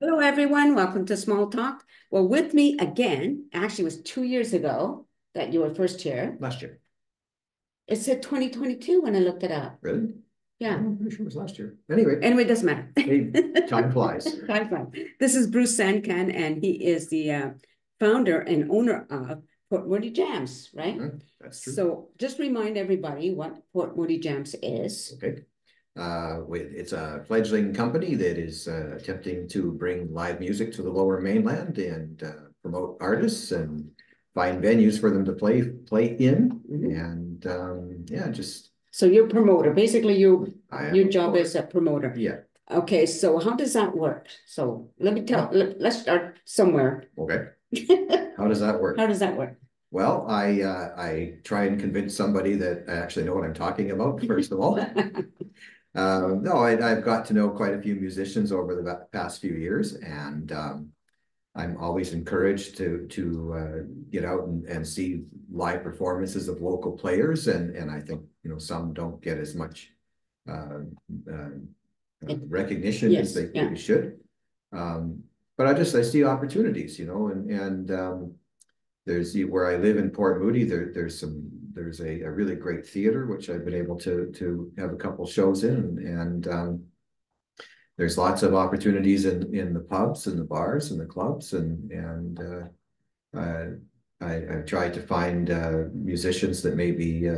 Hello, everyone. Welcome to Small Talk. Well, with me again, actually, it was 2 years ago that you were first here. Last year. It said 2022 when I looked it up. Really? Yeah. I'm pretty sure it was last year. Anyway, Anyway, it doesn't matter. hey, time flies. Time flies. This is Bruce Sancan, and he is the founder and owner of Port Moody Jamz, right? That's true. So just remind everybody what Port Moody Jamz is. Okay. It's a fledgling company that is attempting to bring live music to the Lower Mainland and promote artists and find venues for them to play in. And yeah, just So you're a promoter. Basically, your a job promoter. is a promoter. Yeah. Okay, so how does that work? So let's start somewhere. Okay. How does that work? How does that work? Well, I try and convince somebody that I actually know what I'm talking about, first of all. No, I've got to know quite a few musicians over the past few years, and I'm always encouraged to get out and see live performances of local players, and I think some don't get as much uh, recognition as they should. But I see opportunities, and there's where I live in Port Moody. There's a really great theater which I've been able to have a couple shows in, and there's lots of opportunities in the pubs and the bars and the clubs, and I've tried to find musicians that maybe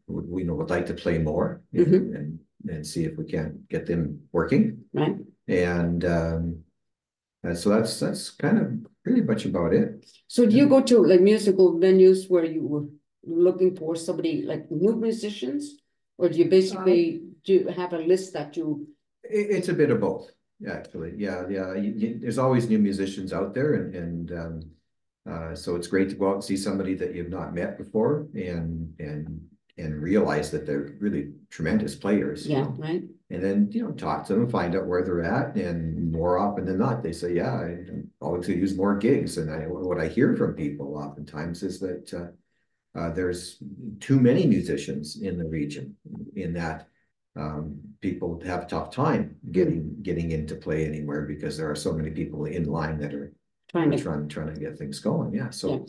would like to play more, and see if we can get them working. Right. And so that's kind of pretty much about it. So do you go to like musical venues where you were looking for somebody like new musicians, or do you basically do have a list that you? It's a bit of both, actually. Yeah. There's always new musicians out there, and so it's great to go out and see somebody that you've not met before, and realize that they're really tremendous players. Yeah, right. And then talk to them, find out where they're at, and more often than not, they say, "Yeah, I'm always going to use more gigs." And what I hear from people oftentimes is that there's too many musicians in the region, in that people have a tough time getting into play anywhere because there are so many people in line that are trying to get things going. Yeah. So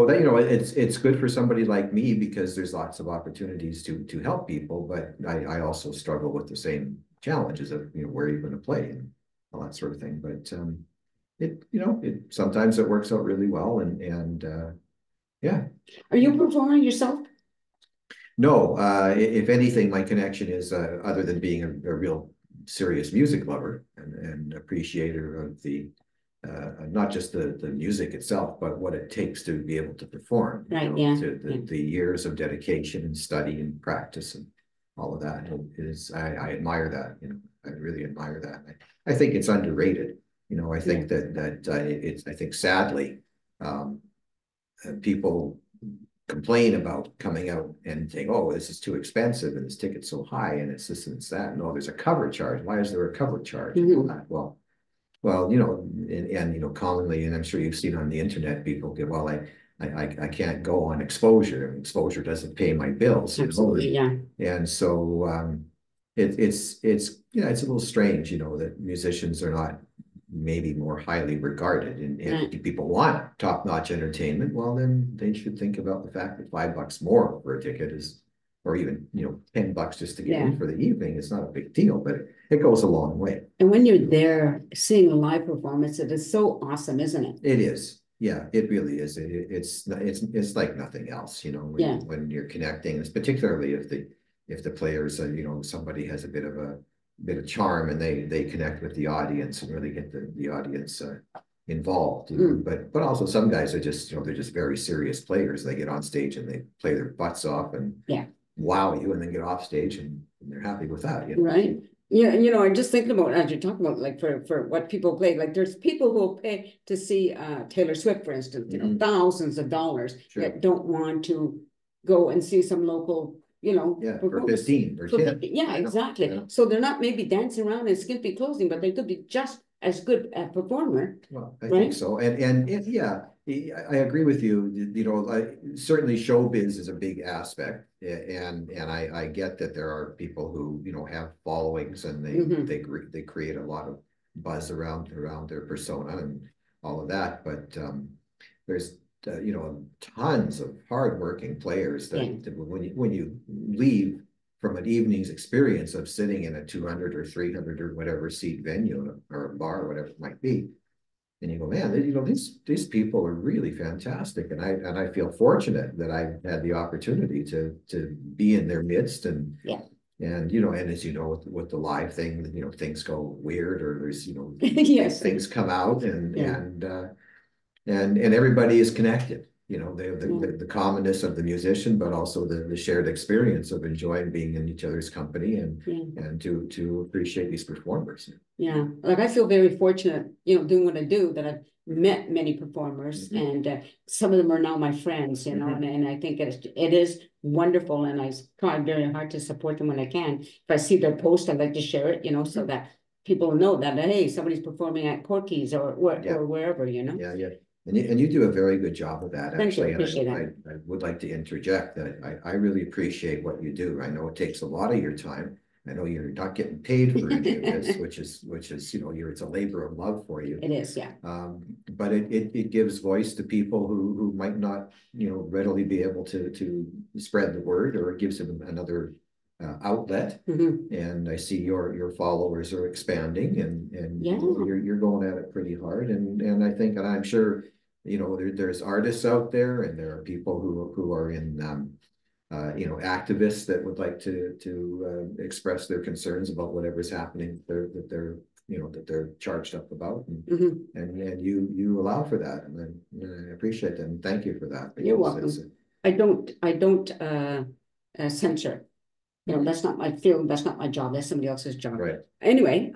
that it's good for somebody like me because there's lots of opportunities to help people, but I also struggle with the same challenges of where you're going to play and all that sort of thing. But it sometimes it works out really well, and yeah. Are you performing yourself? No, if anything, my connection is other than being a real serious music lover and appreciator of the not just the music itself, but what it takes to be able to perform. Right. The years of dedication and study and practice and all of that is I admire that. I really admire that. I think it's underrated. I think I think sadly people complain about coming out and saying, "Oh, this is too expensive and this ticket's so high and it's this and it's that." No, there's a cover charge. Why is there a cover charge? Well, and commonly, and I'm sure you've seen on the internet, people get, "Well, I can't go on exposure. And exposure doesn't pay my bills." Absolutely, yeah. And so it's it's a little strange, that musicians are not maybe more highly regarded, and if people want top-notch entertainment, well, then they should think about the fact that $5 more for a ticket is, or even $10 just to get in for the evening, it's not a big deal, but it goes a long way. And when you're there seeing a live performance, it is so awesome, isn't it? It is. Yeah, it really is. It's like nothing else, when you're connecting, it's particularly if the players, somebody has a bit of charm and they connect with the audience and really get the audience involved. But also some guys are just they're just very serious players. They get on stage and they play their butts off and wow you, and then get off stage and they're happy with that. Right. Yeah, I'm just thinking about, as you're talking about, like for what people play, like there's people who will pay to see Taylor Swift, for instance, thousands of dollars that don't want to go and see some local, for 15 or 10. Yeah, exactly. Yeah. So they're not maybe dancing around in skimpy clothing, but they could be just as good a performer. Well, I think so. And yeah, I agree with you. Certainly showbiz is a big aspect, and I get that there are people who have followings and they create a lot of buzz around their persona and all of that. But there's tons of hardworking players that when you leave from an evening's experience of sitting in a 200 or 300 or whatever seat venue or a bar or whatever it might be, and you go, man, these people are really fantastic, and I feel fortunate that I've had the opportunity to be in their midst, and and as you know, with the live thing, things go weird, or there's yes, things come out, and everybody is connected. They have the commonness of the musician, but also the shared experience of enjoying being in each other's company and to appreciate these performers. Yeah, like I feel very fortunate, doing what I do, that I've met many performers, and some of them are now my friends, and I think it is wonderful, and I try very hard to support them when I can. If I see their post, I like to share it, so that people know that, hey, somebody's performing at Corky's or wherever, Yeah. And you do a very good job of that, actually. Thank you, appreciate that. I would like to interject that I really appreciate what you do. I know it takes a lot of your time. I know you're not getting paid for any of this, which is it's a labor of love for you. It is, yeah. But it gives voice to people who might not readily be able to spread the word, or it gives them another outlet. And I see your followers are expanding, and you're going at it pretty hard, and I think, and I'm sure there's artists out there, and there are people who are in activists that would like to express their concerns about whatever's happening that they're charged up about, and you allow for that, and I appreciate that, and thank you for that. You're welcome. I don't censor. That's not my field. That's not my job. That's somebody else's job. Right. Anyway,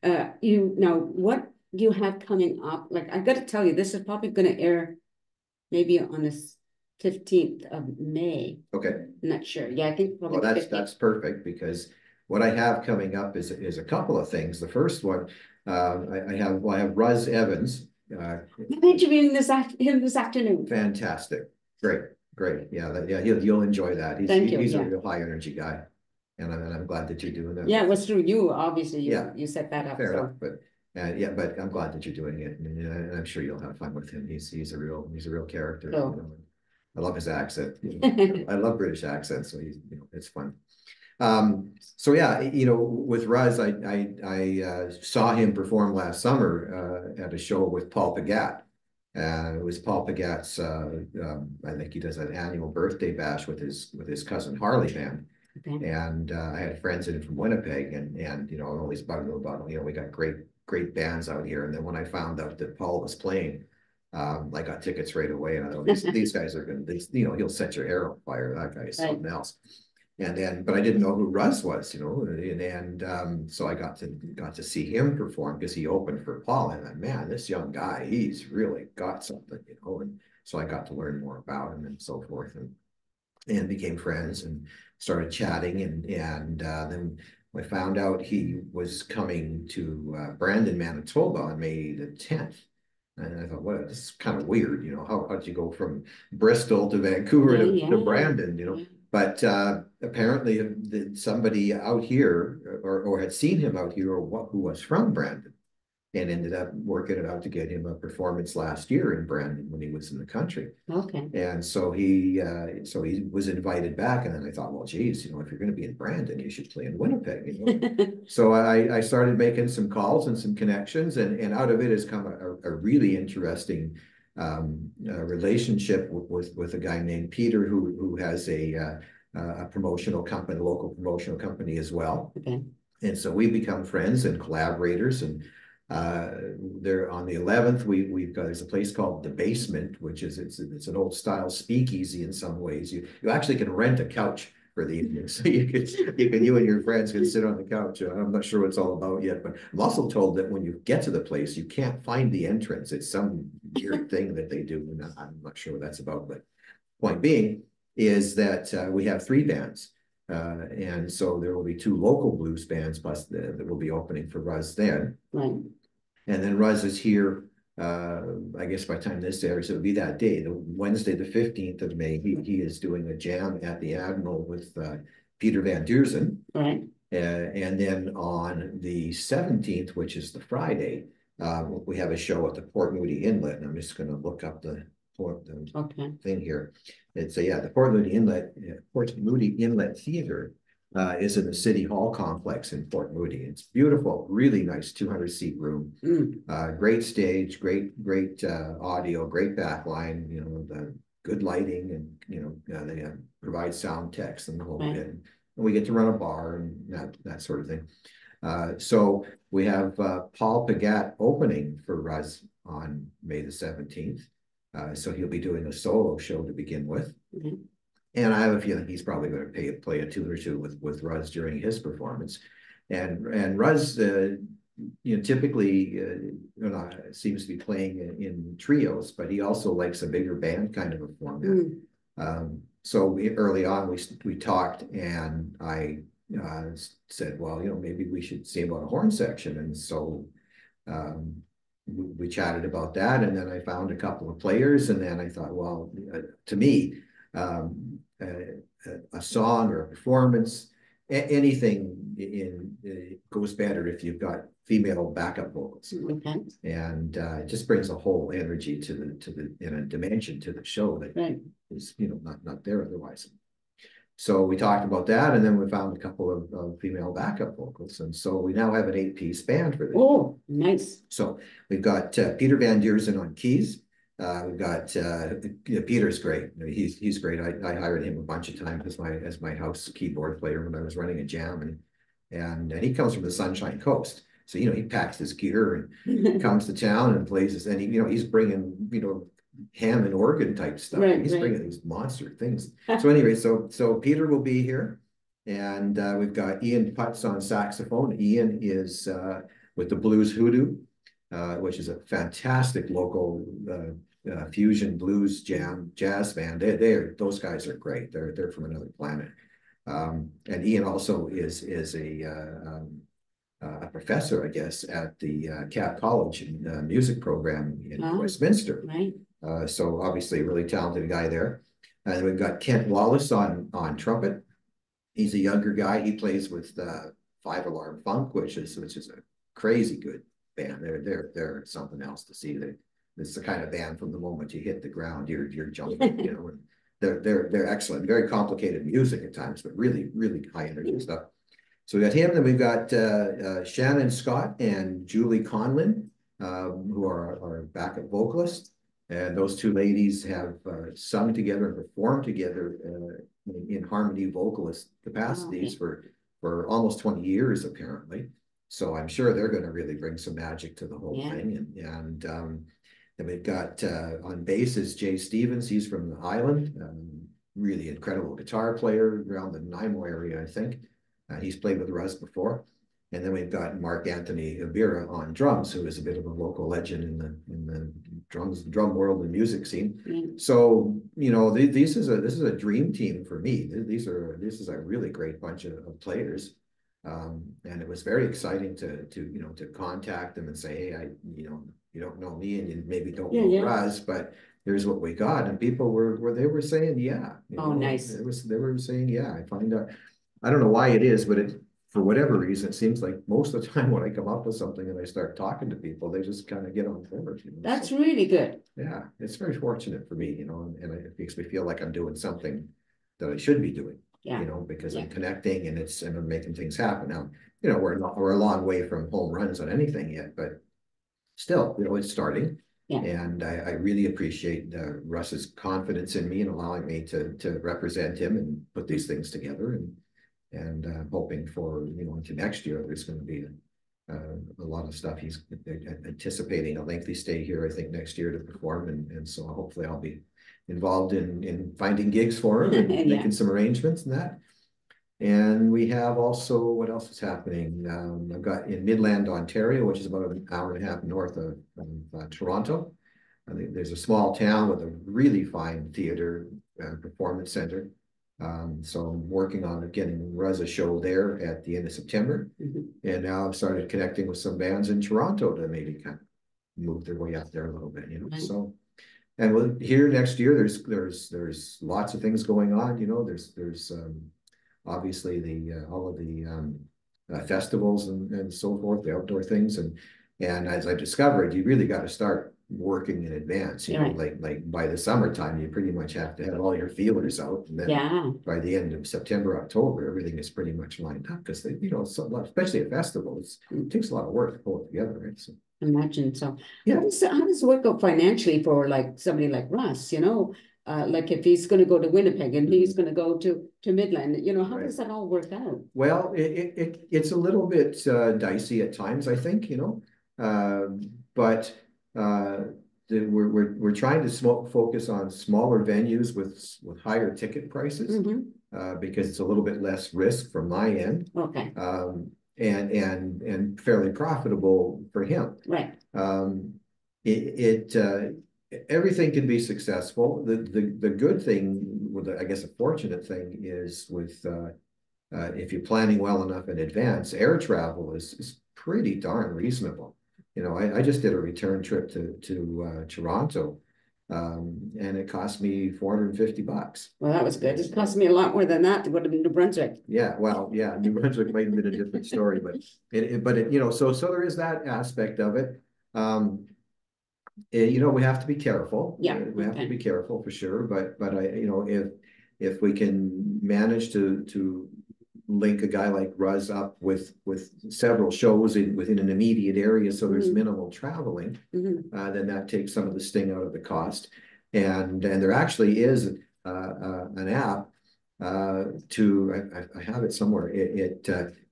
what you have coming up? Like, I got to tell you, this is probably going to air maybe on the 15th of May. Okay. I'm not sure. Yeah, I think probably. Well, that's perfect, because what I have coming up is a couple of things. The first one, I have Russ Evans. I'm interviewing him this afternoon. Fantastic. Great. Yeah, you'll enjoy that. He's a real high energy guy, and I'm glad that you're doing that. Yeah, it was through you, obviously. You set that up. Fair enough, but I'm glad that you're doing it, and I'm sure you'll have fun with him. He's a real character. I love his accent. I love British accents, so it's fun. So yeah, with Russ, I saw him perform last summer at a show with Paul Pagat. It was Paul Pagat's, I think he does an annual birthday bash with his cousin Harley band. Okay. And I had friends in from Winnipeg, and always bugged about we got great bands out here. And then when I found out that Paul was playing, I got tickets right away, and I thought these guys are going to, he'll set your hair on fire. That guy is something else. And then, but I didn't know who Russ was, and so I got to see him perform, because he opened for Paul, and then, man, this young guy, he's really got something, and so I got to learn more about him and so forth, and became friends and started chatting, and then I found out he was coming to Brandon, Manitoba on May the 10th. And I thought, well, this is kind of weird, how'd you go from Bristol to Vancouver to Brandon, But apparently somebody out here or had seen him out here, who was from Brandon, and ended up working it out to get him a performance last year in Brandon when he was in the country. Okay. And so he was invited back, and then I thought, well, geez, if you're going to be in Brandon, you should play in Winnipeg. So I started making some calls and some connections, and out of it has come a really interesting relationship with a guy named Peter who has a promotional company, local promotional company as well. Okay. And so we become friends and collaborators, and there on the 11th there's a place called The Basement, which is it's an old style speakeasy in some ways. You actually can rent a couch for the evening, so you and your friends can sit on the couch. I'm not sure what it's all about yet, but I'm also told that when you get to the place, you can't find the entrance. It's some weird thing that they do, and I'm not sure what that's about. But point being is that we have 3 bands. And so there will be 2 local blues bands plus that will be opening for Russ then. Right. And then Russ is here, I guess by the time this airs, it would be that day, the Wednesday, the 15th of May. He is doing a jam at the Admiral with Peter Van Duersen. Right. And then on the 17th, which is the Friday, we have a show at the Port Moody Inlet. And I'm just going to look up the thing here. It's the Port Moody Inlet Theater is in the City Hall complex in Port Moody. It's beautiful, really nice 200-seat room. Great stage, great audio, great backline. You know, the good lighting, and they provide sound techs and the whole bit. And we get to run a bar and that sort of thing. So we have Paul Pagat opening for Ruz on May the 17th. So he'll be doing a solo show to begin with. And I have a feeling he's probably going to play a tune or two with Ruz during his performance. And Ruz, typically seems to be playing in trios, but he also likes a bigger band kind of a format. So early on, we talked, and I said, well, maybe we should see about a horn section. And so we chatted about that, and then I found a couple of players, and then I thought, well, to me, a song or a performance, anything goes better if you've got female backup vocals, and it just brings a whole energy to the dimension to the show that is not there otherwise. So we talked about that, and then we found a couple of female backup vocals, and so we now have an 8-piece band for this. Oh, nice! So we've got Peter Van Deersen on keys. We've got Peter's great. He's great. I hired him a bunch of times as my house keyboard player when I was running a jam, and he comes from the Sunshine Coast, so he packs his gear and comes to town and plays this, and he's bringing Hammond organ type stuff. He's bringing these monster things. So anyway, so Peter will be here, and we've got Ian Putz on saxophone. Ian is with the Blues Hoodoo, which is a fantastic local fusion blues jazz band. Those guys are great. They're from another planet. And Ian also is a professor, I guess, at the Cap College music program in Westminster. So obviously a really talented guy there. And we've got Kent Wallace on trumpet. He's a younger guy. He plays with Five Alarm Funk, which is a crazy good band. They're something else to see. It's the kind of band from the moment you hit the ground, you're jumping. And they're excellent. Very complicated music at times, but really high energy stuff. So we got him. Then we've got Shannon Scott and Julie Conlin, who are our backup vocalists. And those two ladies have sung together and performed together in harmony vocalist capacities for almost 20 years, apparently. So I'm sure they're going to really bring some magic to the whole thing. And then we've got on bass is Jay Stevens. He's from the Island, really incredible guitar player around the Nanaimo area, I think. He's played with Ruz before. And then we've got Mark Anthony Ibira on drums, who is a bit of a local legend in the drum world and music scene. So this is a dream team for me. This is a really great bunch of players, and it was very exciting to contact them and say, hey, you don't know me and you maybe don't know Ruz, but here's what we got. And people were saying nice. They were saying I find out. I don't know why it is, but for whatever reason, it seems like most of the time when I come up with something and I start talking to people, they just kind of get on board. That's really good. Yeah, it's very fortunate for me, and it makes me feel like I'm doing something that I should be doing. Because I'm connecting and I'm making things happen. Now, we're a long way from home runs on anything yet, but still, it's starting. And I really appreciate Russ's confidence in me and allowing me to represent him and put these things together. And hoping for, into next year, there's going to be a lot of stuff. He's anticipating a lengthy stay here, I think, next year to perform. And so hopefully I'll be involved in finding gigs for him and making some arrangements and that. And we have also, what else is happening? I've got in Midland, Ontario, which is about an hour and a half north of Toronto. I think there's a small town with a really fine theater performance center. So I'm working on getting Ruz a show there at the end of September. And now I've started connecting with some bands in Toronto to maybe kind of move their way up there a little bit, So, and here next year, there's lots of things going on. There's obviously all of the festivals and so forth, the outdoor things. And as I discovered, you really got to start working in advance, you know, like by the summertime, you pretty much have to have all your feelers out. And then by the end of September, October, everything is pretty much lined up because they, you know, especially a festival, it takes a lot of work to pull it together, right? So imagine. So how does it work out financially for like somebody like Russ, you know? Like if he's going to go to Winnipeg and he's going to go to Midland, you know, how does that all work out? Well, it's a little bit dicey at times, I think, you know, but we're trying to focus on smaller venues with higher ticket prices because it's a little bit less risk from my end. Okay. And fairly profitable for him. Right. Everything can be successful. The good thing, with I guess a fortunate thing, is with if you're planning well enough in advance, air travel is pretty darn reasonable. You know, I just did a return trip to Toronto, and it cost me $450. Well, that was good. It cost me a lot more than that to go to New Brunswick. Yeah, well, yeah, New Brunswick might have been a different story, but you know, so there is that aspect of it. You know, we have to be careful. Yeah, we have to be careful for sure. But you know, if we can manage to link a guy like Ruz up with several shows within an immediate area, so there's minimal traveling, then that takes some of the sting out of the cost. And there actually is an app I have it somewhere.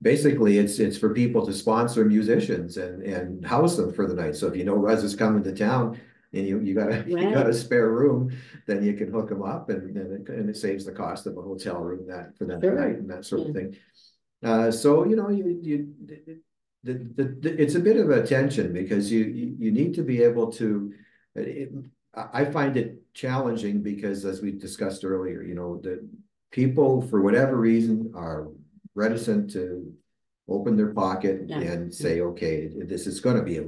Basically it's for people to sponsor musicians and house them for the night. So if you know Ruz is coming to town and you got a spare room, then you can hook them up and it saves the cost of a hotel room for that night and that sort of thing. So you know it's a bit of a tension because you need to be able to. I find it challenging because, as we discussed earlier, you know, the people, for whatever reason, are reticent to open their pocket and say, okay, this is going to be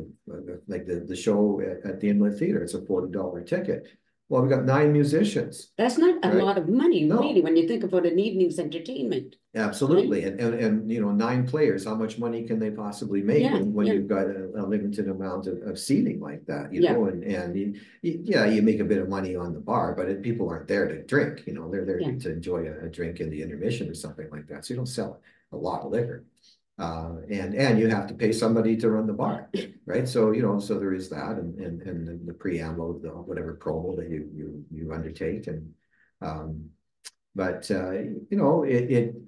like the show at the Inlet Theater. It's a $40 ticket. Well, we've got 9 musicians. That's not a lot of money, really, when you think about an evening's entertainment. Absolutely. Right? And you know, 9 players, how much money can they possibly make when you've got a limited amount of seating like that, you know, and you make a bit of money on the bar, but people aren't there to drink, you know, they're there to enjoy a drink in the intermission or something like that. So you don't sell a lot of liquor. And you have to pay somebody to run the bar, right? So you know, so there is that, and the preamble of the whatever promo that you undertake, and but you know,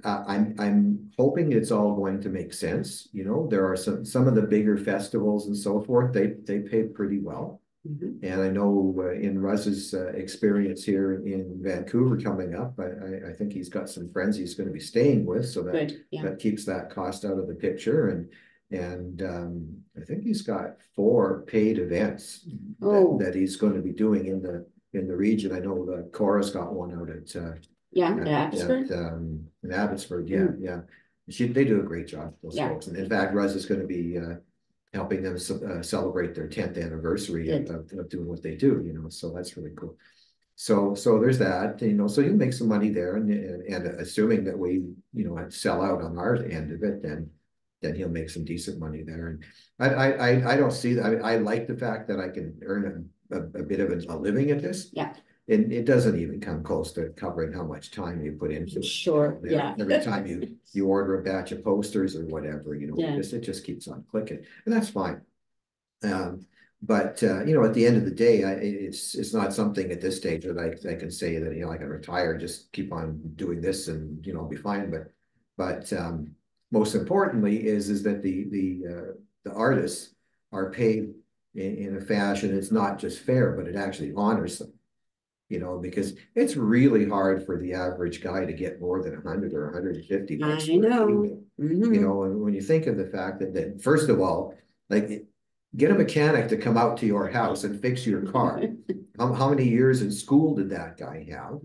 I'm hoping it's all going to make sense. You know, there are some of the bigger festivals and so forth. They pay pretty well. And I know in Ruz's experience here in Vancouver coming up, I think he's got some friends he's going to be staying with, so that keeps that cost out of the picture. And I think he's got 4 paid events that he's going to be doing in the region. I know the Cora's got one out at Abbotsford. In Abbotsford, they do a great job, those folks. And in fact, Ruz is going to be helping them celebrate their 10th anniversary of doing what they do, you know, so that's really cool. So there's that, you know, so you'll make some money there, and assuming that we, you know, sell out on our end of it, then he'll make some decent money there. And I don't see that. I mean, I like the fact that I can earn a bit of a living at this. Yeah. And it doesn't even come close to covering how much time you put into it. Sure. You know, every time you order a batch of posters or whatever, you know, it just keeps on clicking, and that's fine. But you know, at the end of the day, it's not something at this stage that I can say that, you know, I can retire, just keep on doing this, and you know, I'll be fine. But most importantly is that the artists are paid in a fashion it's not just fair, but it actually honors them. You know, because it's really hard for the average guy to get more than 100 or 150 bucks. I know. You know, and when you think of the fact that first of all, like, get a mechanic to come out to your house and fix your car. How many years in school did that guy have?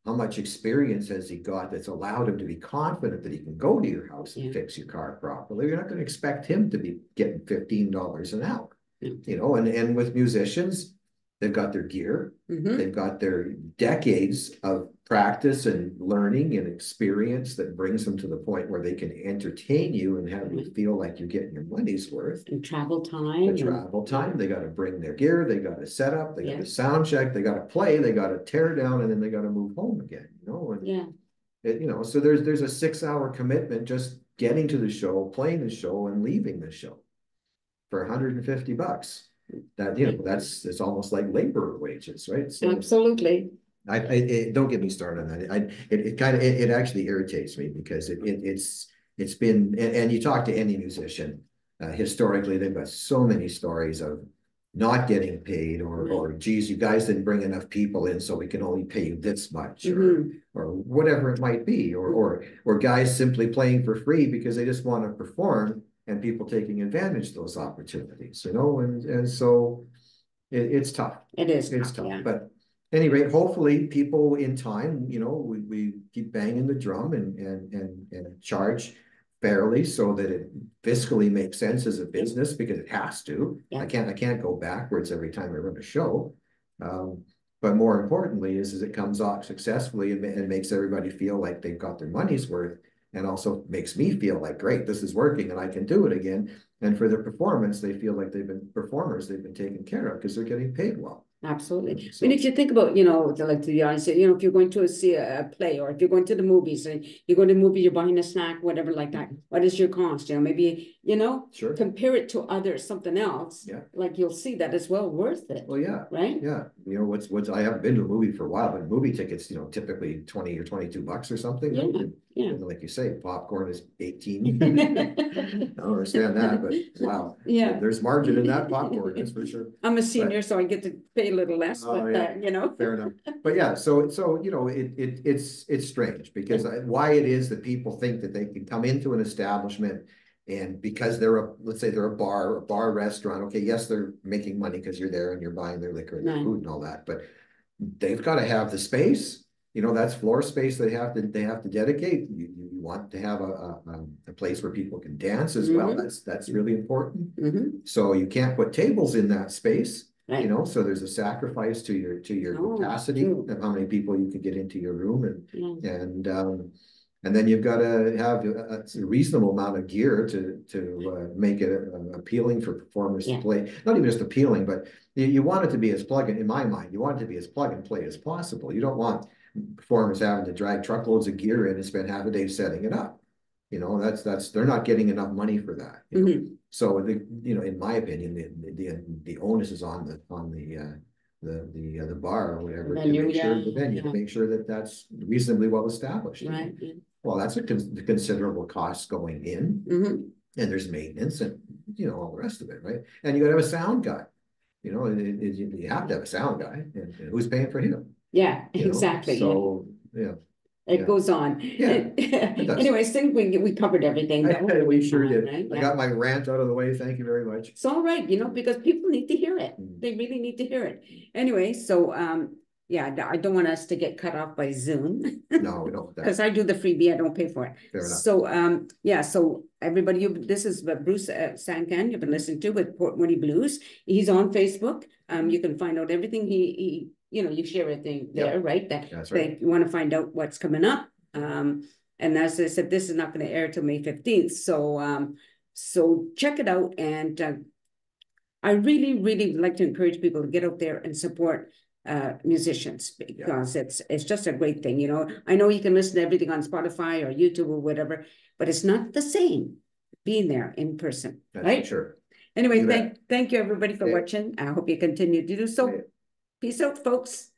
How much experience has he got that's allowed him to be confident that he can go to your house and fix your car properly? You're not going to expect him to be getting $15 an hour. You know, and with musicians, they've got their gear, they've got their decades of practice and learning and experience that brings them to the point where they can entertain you and have you feel like you're getting your money's worth. And travel time. They got to bring their gear, they got to set up, they got to sound check, they got to play, they got to tear down, and then they got to move home again, you know? And so there's a 6-hour commitment just getting to the show, playing the show, and leaving the show for $150. That, it's almost like labor wages, right? So absolutely. Don't get me started on that. It actually irritates me because it's been, and you talk to any musician, historically, they've got so many stories of not getting paid, or geez, you guys didn't bring enough people in, so we can only pay you this much, or whatever it might be, or guys simply playing for free because they just want to perform, and people taking advantage of those opportunities, and so it's tough. It's tough. Yeah. But at any rate, hopefully people in time, we keep banging the drum and charge fairly so that it fiscally makes sense as a business, because it has to. Yeah. I can't go backwards every time I run a show. But more importantly is it comes off successfully and makes everybody feel like they've got their money's worth, and also makes me feel like, great, this is working and I can do it again. And for their performance, they feel like they've been taken care of because they're getting paid well. Absolutely. So, and if you think about, the audience, if you're going to see a play, or if you're going to the movies and you go to the movie, you're buying a snack, whatever like that, what is your cost? Maybe, sure, compare it to something else. Yeah. Like you'll see that it's well worth it. Well, yeah. Right. Yeah. I haven't been to a movie for a while, but movie tickets, typically $20 or $22 or something. Yeah. Yeah. And like you say, popcorn is 18. I don't understand that, but wow. Yeah. There's margin in that popcorn, that's for sure. I'm a senior, so I get to pay a little less, but fair enough. But yeah, so it's strange because why it is that people think that they can come into an establishment, and because let's say they're a bar restaurant, okay, yes, they're making money because you're there and you're buying their liquor and their food and all that, but they've got to have the space. That's floor space they have to dedicate. You want to have a place where people can dance as well. That's really important. So you can't put tables in that space. Right. So there's a sacrifice to your capacity of how many people you can get into your room, and then you've got to have a reasonable amount of gear to make it appealing for performers to play. Not even just appealing, but you want it to be as in my mind, you want it to be as plug and play as possible. You don't want performers having to drag truckloads of gear in and spend half a day setting it up. They're not getting enough money for that. So in my opinion, the onus is on the bar or whatever to make sure the venue to make sure that that's reasonably well established. Right. Well, that's a considerable cost going in, and there's maintenance and all the rest of it, right? And you got to have a sound guy. You have to have a sound guy, and who's paying for him? Yeah, exactly. So it goes on. Yeah. Anyways, I think we covered everything. We sure did. Right? I got my rant out of the way. Thank you very much. It's all right, because people need to hear it. They really need to hear it. Anyway, so I don't want us to get cut off by Zoom. No, we don't. Because I do the freebie, I don't pay for it. Fair enough. So so everybody, this is Bruce Sancan you've been listening to with Port Moody Blues. He's on Facebook. You can find out everything he you share everything there, right? That's right. That you want to find out what's coming up. And as I said, this is not going to air till May 15th. So check it out. And I really, really would like to encourage people to get out there and support musicians, because it's just a great thing. I know you can listen to everything on Spotify or YouTube or whatever, but it's not the same being there in person. That's right? Sure. Anyway, thank you everybody for watching. I hope you continue to do so. Peace out, folks.